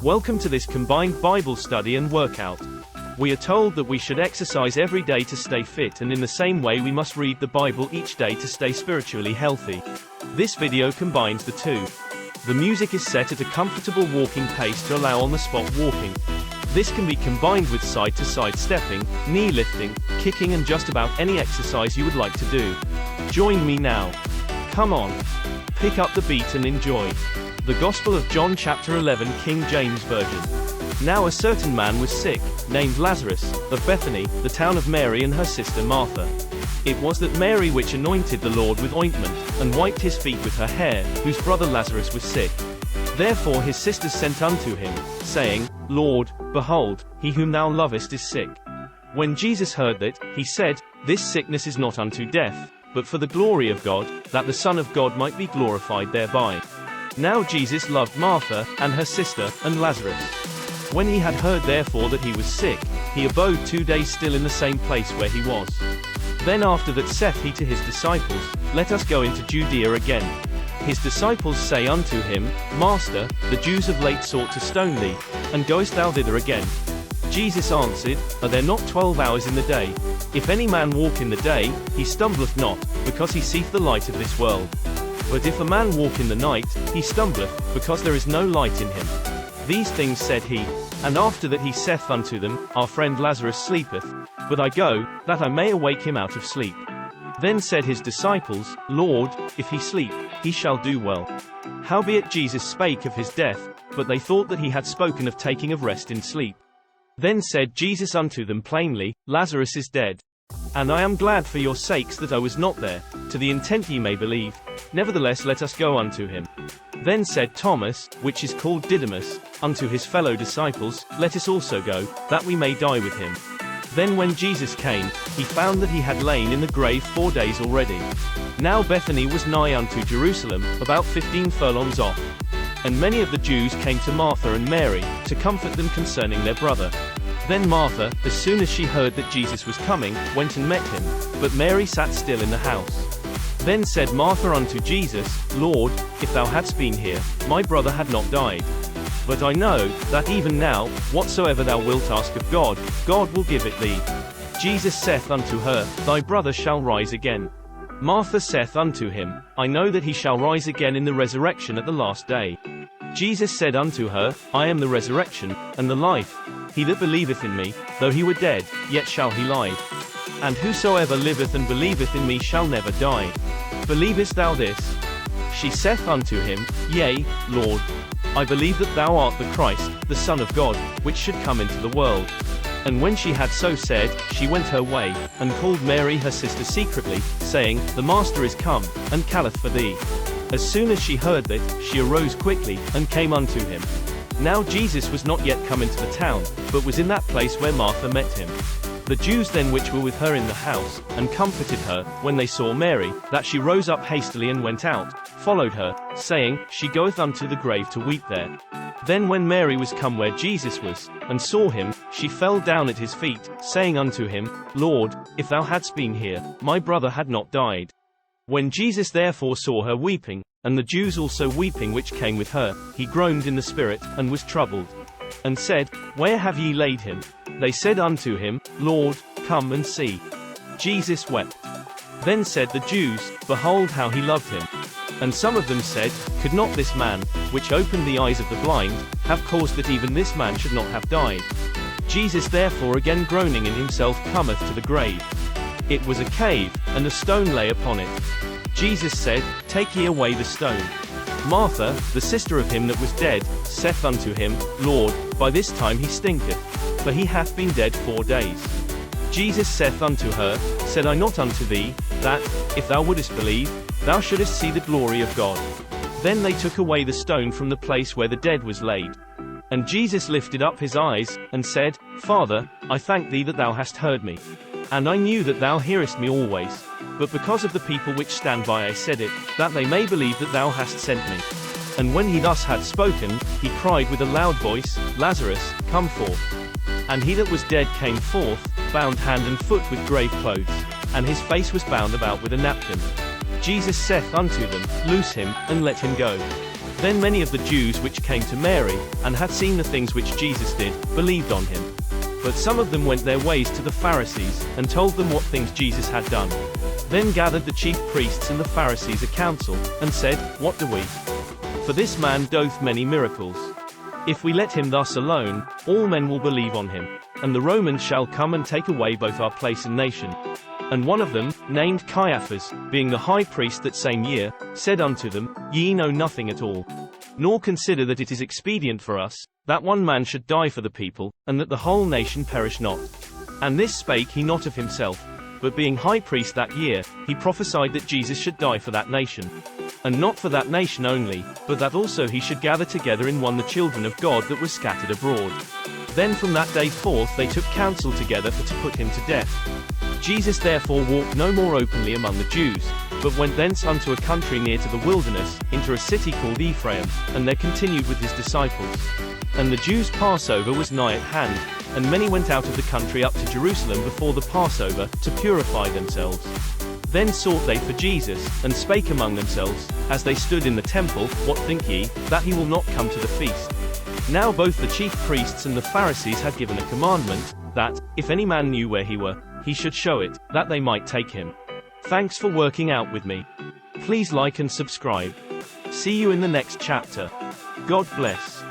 Welcome to this combined Bible study and workout. We are told that we should exercise every day to stay fit, and in the same way we must read the Bible each day to stay spiritually healthy. This video combines the two. The music is set at a comfortable walking pace to allow on-the-spot walking. This can be combined with side-to-side stepping, knee lifting, kicking, and just about any exercise you would like to do. Join me now. Come on. Pick up the beat and enjoy. The Gospel of John chapter 11, King James Version. Now a certain man was sick, named Lazarus, of Bethany, the town of Mary and her sister Martha. It was that Mary which anointed the Lord with ointment, and wiped his feet with her hair, whose brother Lazarus was sick. Therefore his sisters sent unto him, saying, Lord, behold, he whom thou lovest is sick. When Jesus heard that, he said, This sickness is not unto death, but for the glory of God, that the Son of God might be glorified thereby. Now Jesus loved Martha, and her sister, and Lazarus. When he had heard therefore that he was sick, he abode 2 days still in the same place where he was. Then after that saith he to his disciples, Let us go into Judea again. His disciples say unto him, Master, the Jews of late sought to stone thee, and goest thou thither again? Jesus answered, Are there not 12 hours in the day? If any man walk in the day, he stumbleth not, because he seeth the light of this world. But if a man walk in the night, he stumbleth, because there is no light in him. These things said he. And after that he saith unto them, Our friend Lazarus sleepeth, but I go, that I may awake him out of sleep. Then said his disciples, Lord, if he sleep, he shall do well. Howbeit Jesus spake of his death, but they thought that he had spoken of taking of rest in sleep. Then said Jesus unto them plainly, Lazarus is dead. And I am glad for your sakes that I was not there, to the intent ye may believe. Nevertheless let us go unto him. Then said Thomas, which is called Didymus, unto his fellow disciples, Let us also go, that we may die with him. Then when Jesus came, he found that he had lain in the grave 4 days already. Now Bethany was nigh unto Jerusalem, about 15 furlongs off. And many of the Jews came to Martha and Mary, to comfort them concerning their brother. Then Martha, as soon as she heard that Jesus was coming, went and met him, but Mary sat still in the house. Then said Martha unto Jesus, Lord, if thou hadst been here, my brother had not died. But I know, that even now, whatsoever thou wilt ask of God, God will give it thee. Jesus saith unto her, Thy brother shall rise again. Martha saith unto him, I know that he shall rise again in the resurrection at the last day. Jesus said unto her, I am the resurrection, and the life. He that believeth in me, though he were dead, yet shall he live. And whosoever liveth and believeth in me shall never die. Believest thou this? She saith unto him, Yea, Lord. I believe that thou art the Christ, the Son of God, which should come into the world. And when she had so said, she went her way, and called Mary her sister secretly, saying, The Master is come, and calleth for thee. As soon as she heard that, she arose quickly, and came unto him. Now Jesus was not yet come into the town, but was in that place where Martha met him. The Jews then which were with her in the house, and comforted her, when they saw Mary, that she rose up hastily and went out, followed her, saying, She goeth unto the grave to weep there. Then when Mary was come where Jesus was, and saw him, she fell down at his feet, saying unto him, Lord, if thou hadst been here, my brother had not died. When Jesus therefore saw her weeping, and the Jews also weeping which came with her, he groaned in the spirit, and was troubled. And said, Where have ye laid him? They said unto him, Lord, come and see. Jesus wept. Then said the Jews, Behold how he loved him. And some of them said, Could not this man, which opened the eyes of the blind, have caused that even this man should not have died? Jesus therefore again groaning in himself cometh to the grave. It was a cave, and a stone lay upon it. Jesus said, Take ye away the stone. Martha, the sister of him that was dead, saith unto him, Lord, by this time he stinketh, for he hath been dead 4 days. Jesus saith unto her, Said I not unto thee, that, if thou wouldest believe, thou shouldest see the glory of God? Then they took away the stone from the place where the dead was laid. And Jesus lifted up his eyes, and said, Father, I thank thee that thou hast heard me. And I knew that thou hearest me always. But because of the people which stand by I said it, that they may believe that thou hast sent me. And when he thus had spoken, he cried with a loud voice, Lazarus, come forth. And he that was dead came forth, bound hand and foot with grave clothes, and his face was bound about with a napkin. Jesus saith unto them, Loose him, and let him go. Then many of the Jews which came to Mary, and had seen the things which Jesus did, believed on him. But some of them went their ways to the Pharisees, and told them what things Jesus had done. Then gathered the chief priests and the Pharisees a council, and said, What do we? For this man doth many miracles. If we let him thus alone, all men will believe on him. And the Romans shall come and take away both our place and nation. And one of them, named Caiaphas, being the high priest that same year, said unto them, Ye know nothing at all, nor consider that it is expedient for us, that one man should die for the people, and that the whole nation perish not. And this spake he not of himself, but being high priest that year, he prophesied that Jesus should die for that nation. And not for that nation only, but that also he should gather together in one the children of God that were scattered abroad. Then from that day forth they took counsel together for to put him to death. Jesus therefore walked no more openly among the Jews, but went thence unto a country near to the wilderness, into a city called Ephraim, and there continued with his disciples. And the Jews' Passover was nigh at hand, and many went out of the country up to Jerusalem before the Passover, to purify themselves. Then sought they for Jesus, and spake among themselves, as they stood in the temple, What think ye, that he will not come to the feast? Now both the chief priests and the Pharisees had given a commandment, that, if any man knew where he were, he should show it, that they might take him. Thanks for working out with me. Please like and subscribe. See you in the next chapter. God bless.